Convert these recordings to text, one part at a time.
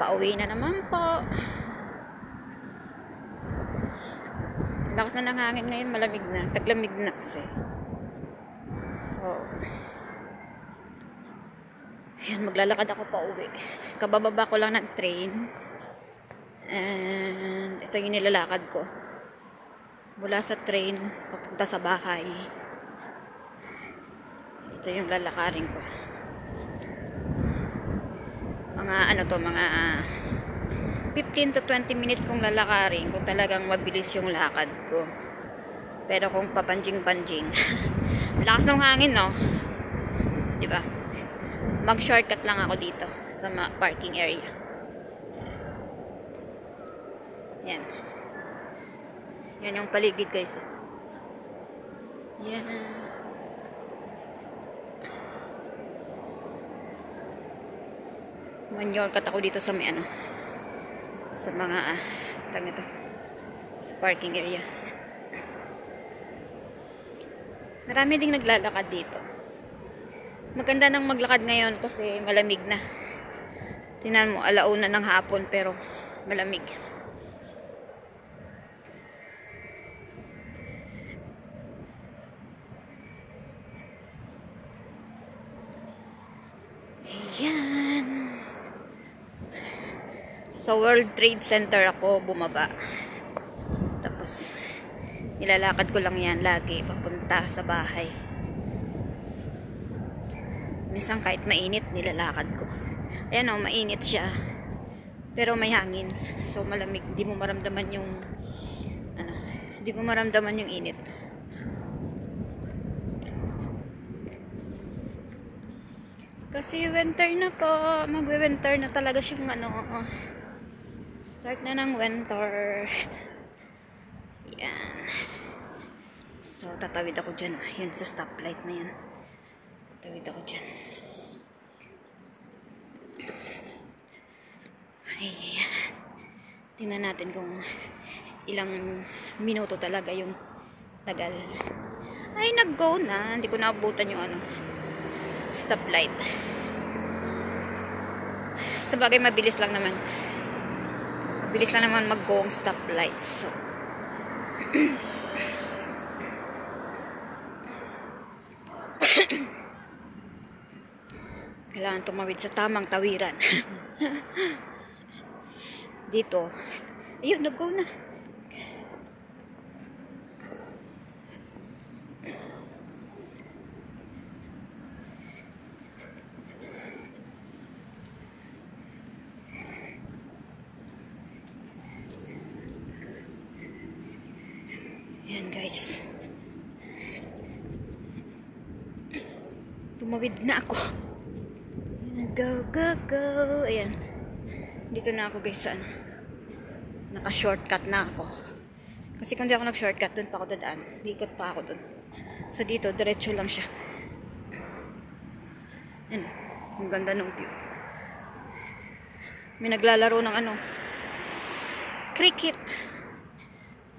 Pauwi na naman po. Lakas na ng hangin ngayon, malamig na. Taglamig na kasi. So, ayan, maglalakad ako pauwi. Kabababa ko lang ng train. And ito yung nilalakad ko. Mula sa train, papunta sa bahay. Ito yung lalakarin ko. Mga 15 to 20 minutes kong lalakarin kung talagang mabilis yung lakad ko. Pero kung papanjing-panjing, lakas ng hangin, no? Diba? Mag-shortcut lang ako dito sa parking area. Yan. Yan yung paligid, guys. Yan. Man-shortcut ako dito sa may sa mga sa parking area. Marami ding naglalakad dito. Maganda nang maglakad ngayon kasi malamig na. Tingnan mo, alauna ng hapon pero malamig. Ayan. Sa World Trade Center ako bumaba. Tapos nilalakad ko lang yan lagi papunta sa bahay. Minsan kahit mainit nilalakad ko. Ayan o, mainit siya. Pero may hangin. So malamig, hindi mo maramdaman yung hindi mo maramdaman yung init. Kasi winter na po. Magwe-winter na talaga siyang start na ng winter. Yan. So, tatawid ako dyan. Yun sa stoplight na yan. Tatawid ako dyan. Ayan. Tingnan natin kung ilang minuto talaga yung tagal. Ay, nag-go na. Hindi ko naabutan yung stoplight. Sabagay, mabilis lang naman. Mabilis lang naman mag-go ang stoplight. So, kailangan tumawid sa tamang tawiran. Dito. Ayun, nag-go na. Ayan, guys. Tumawid na ako. Go, go, go. Ayan. Dito na ako, guys. Naka-shortcut na ako. Kasi kung di ako nag-shortcut, dun pa ako dadaan. Ikot pa ako dun. So, dito, diretso lang siya. Ayan. Ang ganda ng view. May naglalaro ng cricket.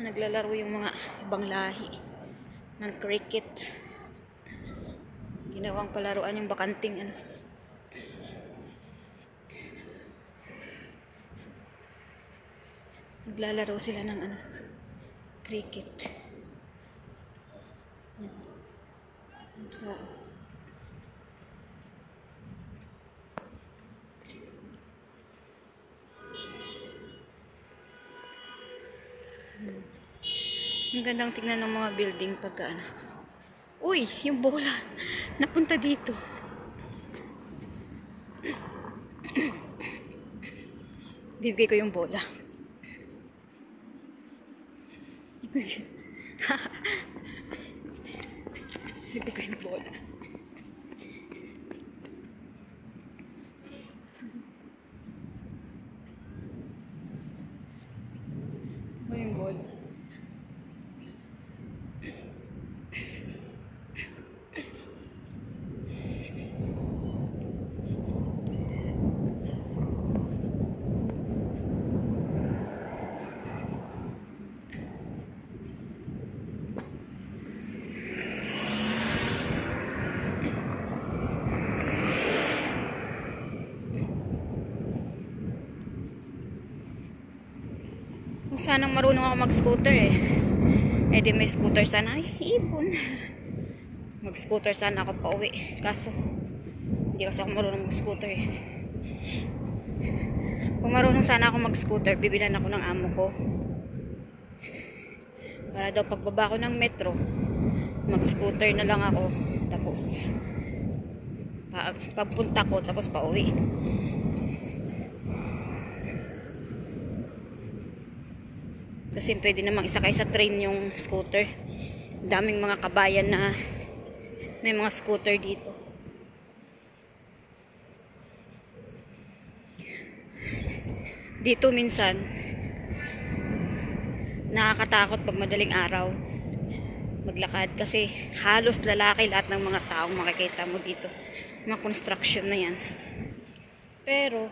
Naglalaro yung mga ibang lahi ng cricket. Ginawang palaruan yung bakanting naglalaro sila ng cricket. Ang gandang tingnan ng mga building pagka Uy, yung bola napunta dito. Bibigay ko yung bola. Bibigay ko yung bola. Yung bola. Sanang marunong ako mag-scooter eh. Eh di may scooter sana. Ay, ibon. Mag-scooter sana ako pa uwi. Kaso, hindi kasi ako marunong mag-scooter eh. Kung marunong sana ako mag-scooter, bibilan ako ng amo ko. Para daw pagbaba ko ng metro, mag-scooter na lang ako. Tapos, pagpunta ko, tapos pa uwi. Kasi pwede namang isakay sa train yung scooter. Daming mga kabayan na may mga scooter dito. Dito minsan nakakatakot pag madaling araw maglakad kasi halos lalaki lahat ng mga taong makikita mo dito. Mga construction na yan. Pero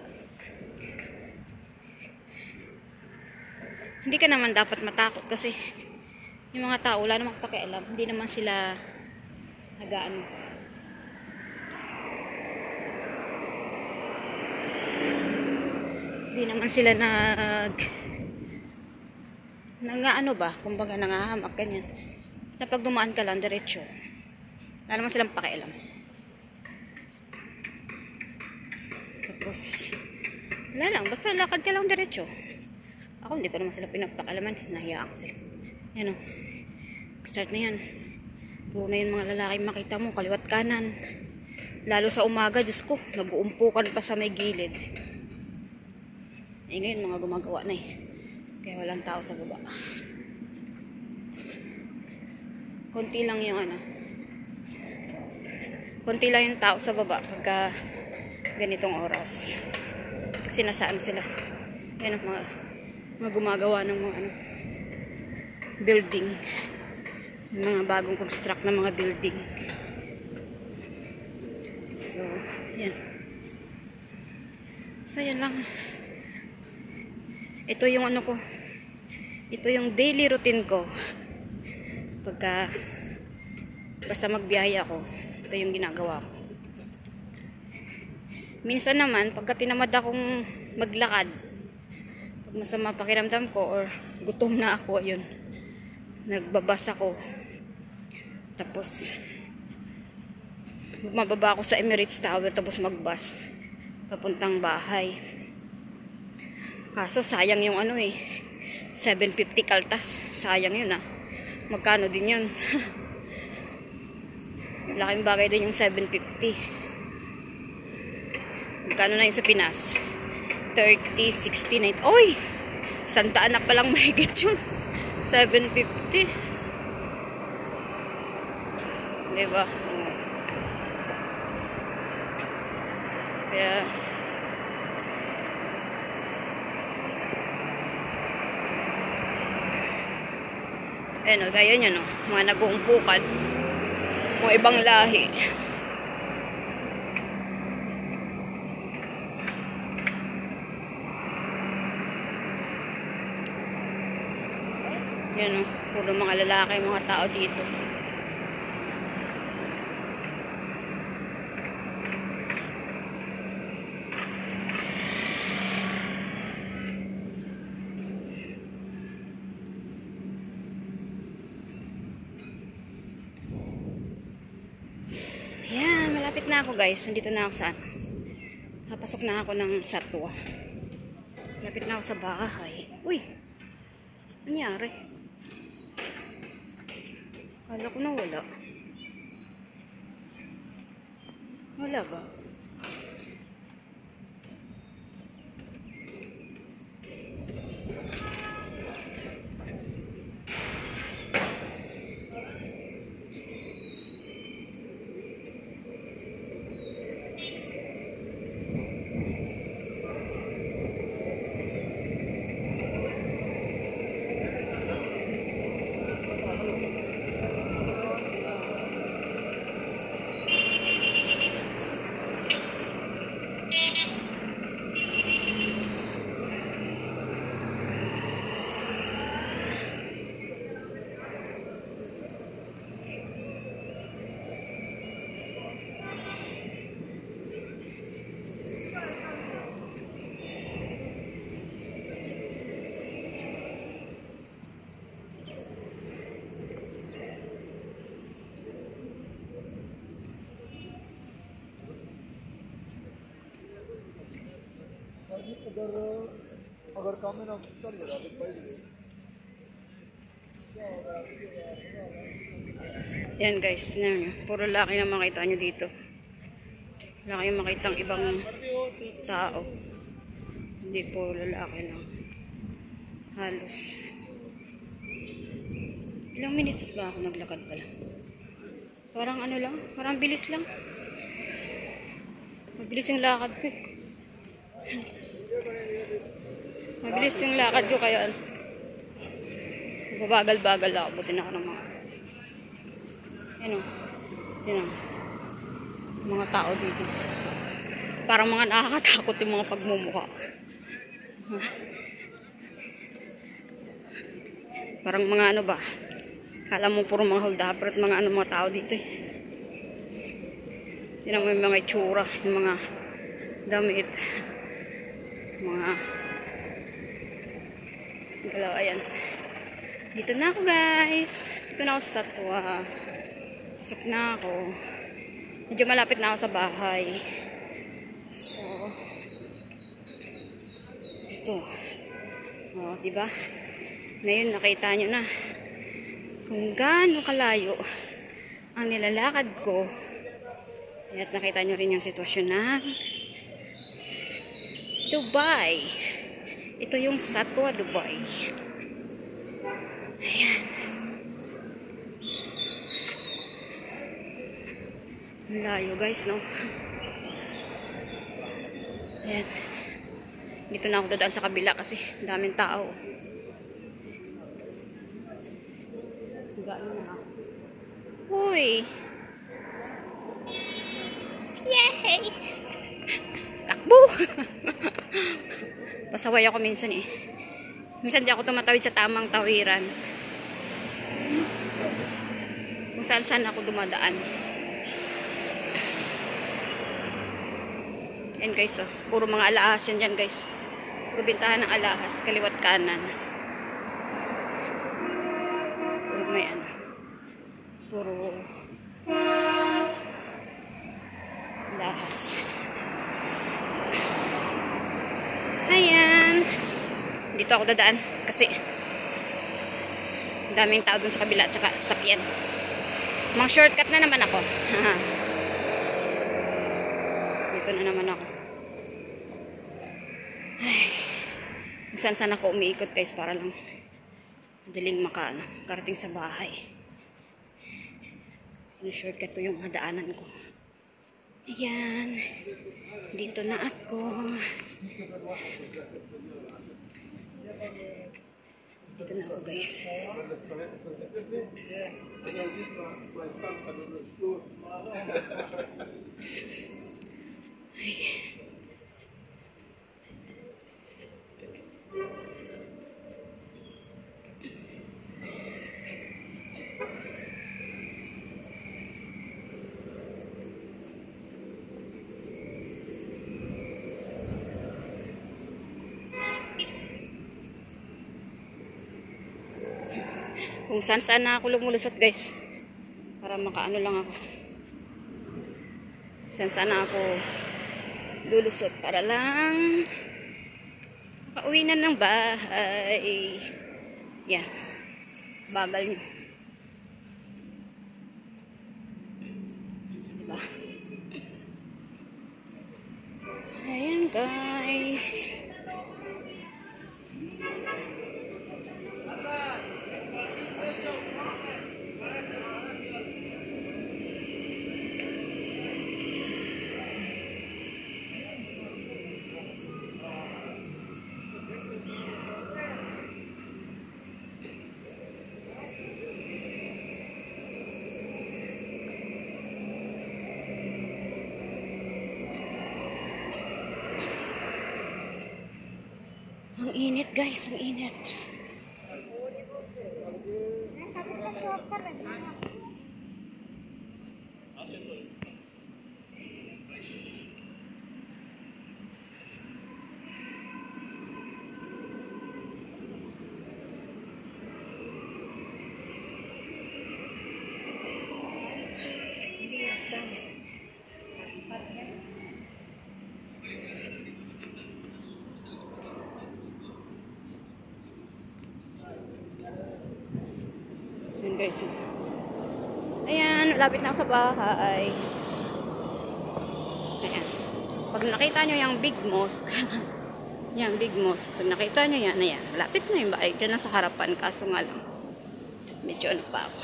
hindi ka naman dapat matakot kasi yung mga tao wala namang pakialam. Hindi naman sila nagaano. Hindi naman sila ano ba? Kumbaga nangahamak ganyan. Basta pag dumaan ka lang diretso. Wala naman silang pakialam. Tapos wala lang, basta lakad ka lang diretso. Ako hindi ko naman sila pinapakalaman. Nahiyaan ko sila. Yan o. Start na yan. Puro na yung mga lalaki makita mo. Kaliwat kanan. Lalo sa umaga, Diyos ko. Nag-uumpukan pa sa may gilid. Eh ngayon mga gumagawa na eh. Kaya walang tao sa baba. Konti lang yung ano. Konti lang yung tao sa baba pagka ganitong oras. Kasi nasaan sila. Yan ang mga gumagawa ng mga ano, building, mga bagong construct na mga building. So yan. So yan lang. Ito yung ano ko, ito yung daily routine ko pagka basta magbiyahe ako. Ito yung ginagawa ko. Minsan naman pagka tinamad akong maglakad, masama pakiramdam ko or gutom na ako, ayun, nagbabas ako, tapos mababa ako sa Emirates Tower tapos magbus papuntang bahay. Kaso sayang yung ano eh, 750 kaltas, sayang yun ah. Magkano din yun? Laking bagay din yung 750. Magkano na yun sa Pinas? 30, 60, 90. Oy! Santaan na palang mahigit yun. 750. Diba? Kaya ayun o, gaya nyo no, mga nag-uumpukan, mga ibang lahi. Yan o, puro mga lalaki, mga tao dito. Yan, malapit na ako guys. Nandito na ako sa ano. Papasok na ako ng Satwa. Malapit na ako sa bahay. Uy! Nangyari? Kala ko na wala. Wala ba? अगर काम में ना चल गया तो पहले Yan guys, tingnan nyo. Puro laki na makita nyo dito. Wala kayong makita ang ibang tao. Hindi, puro lalaki lang. Halos. Ilang minutes ba ako naglakad pala? Parang ano lang, parang bilis lang. Mabilis yung lakad ko. Mabilis yung lakad ko kaya ano. Babagal-bagal ako. Buti na ako ng mga ano, yun ang mga tao dito. Parang mga nakakatakot yung mga pagmumukha. Parang mga ano ba, kala mo puro mga hold-upper at mga ano mga tao dito eh. Yun ang may mga itsura, yung mga damit, mga galaw, ayan. Dito na ako guys. Dito na ako sa Satwa. Pasok na ako. Medyo malapit na ako sa bahay. So, ito. O, diba? Ngayon, nakita nyo na kung gaano kalayo ang nilalakad ko. At nakita nyo rin yung sitwasyon ng Dubai. Ito yung Satwa, Dubai. Ayan. Layo guys, no? Ayan. Dito na ako dadaan sa kabila kasi daming tao. Gano'n na ako. Uy! Yay! Takbo! Pasaway ako minsan eh. Minsan di ako tumatawid sa tamang tawiran. Kung saan ako dumadaan. Yan guys, oh. Puro mga alahas yan dyan guys. Puro bintahan ng alahas, kaliwat kanan. Puro may ano. Puro alahas. Ayan. Dito ako dadaan kasi daming tao dun sa kabila at saka sakyan. Mga shortcut na naman ako. Dito na naman ako. Ay, kung saan ako umiikot guys para lang madaling karating sa bahay. Yung shortcut ko yung madaanan ko. Ayan. Dito na ako. Dito na ako guys. Ay. Kung saan na ako lumulusot guys para makaano lang ako, saan na ako lulusot para lang makauwi na ng bahay. Yan, bagal nyo, diba? Ayan guys. Ang init guys, ang init. guys. Ayan, lapit na ako sa bahay. Ayan. Pag nakita nyo yung big mosque, yan, big mosque. Pag nakita nyo yan, ayan, malapit na yung bahay. Diyan na sa harapan, kaso nga lang. Medyo ano pa ako.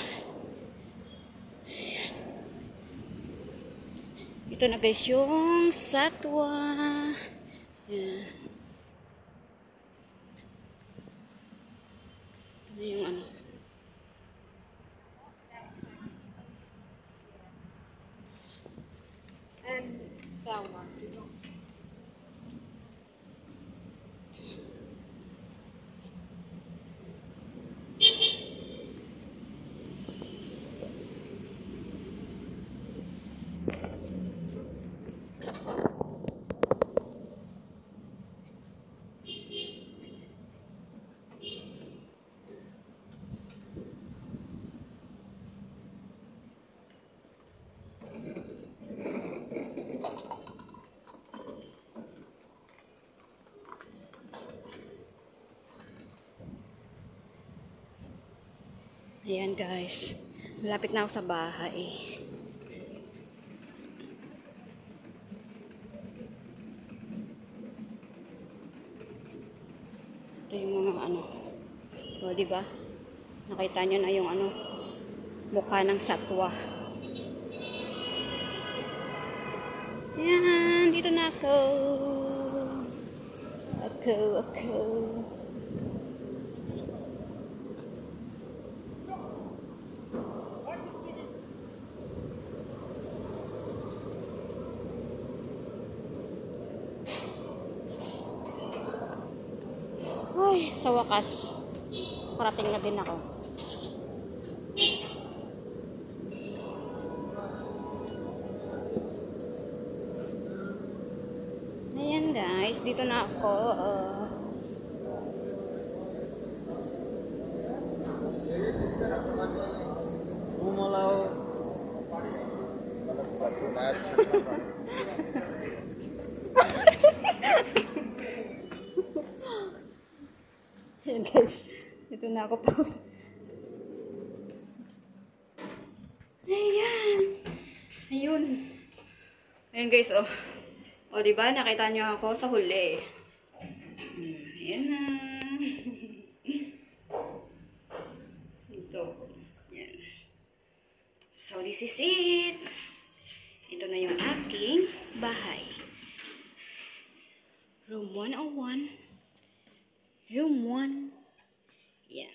Ito na guys yung satwa. Ayan. Ito na yung ano. And that one. Ayan guys, malapit na ako sa bahay. Ito yung mga ano. O, diba? Nakita nyo na yung ano, mukha ng satwa. Ayan, dito na ako. Ako. Ay, sa wakas, parating na din ako. Ayan guys, dito na ako. Bumalaw. Ayan guys, dito na ako pa. Ayan. Ayun. Ayan guys, oh. O, diba? Nakita nyo ako sa huli. Ayan na. Ito. Ayan. So, this is it. Ito na yung aking bahay. Room 101. Room 1. Yan.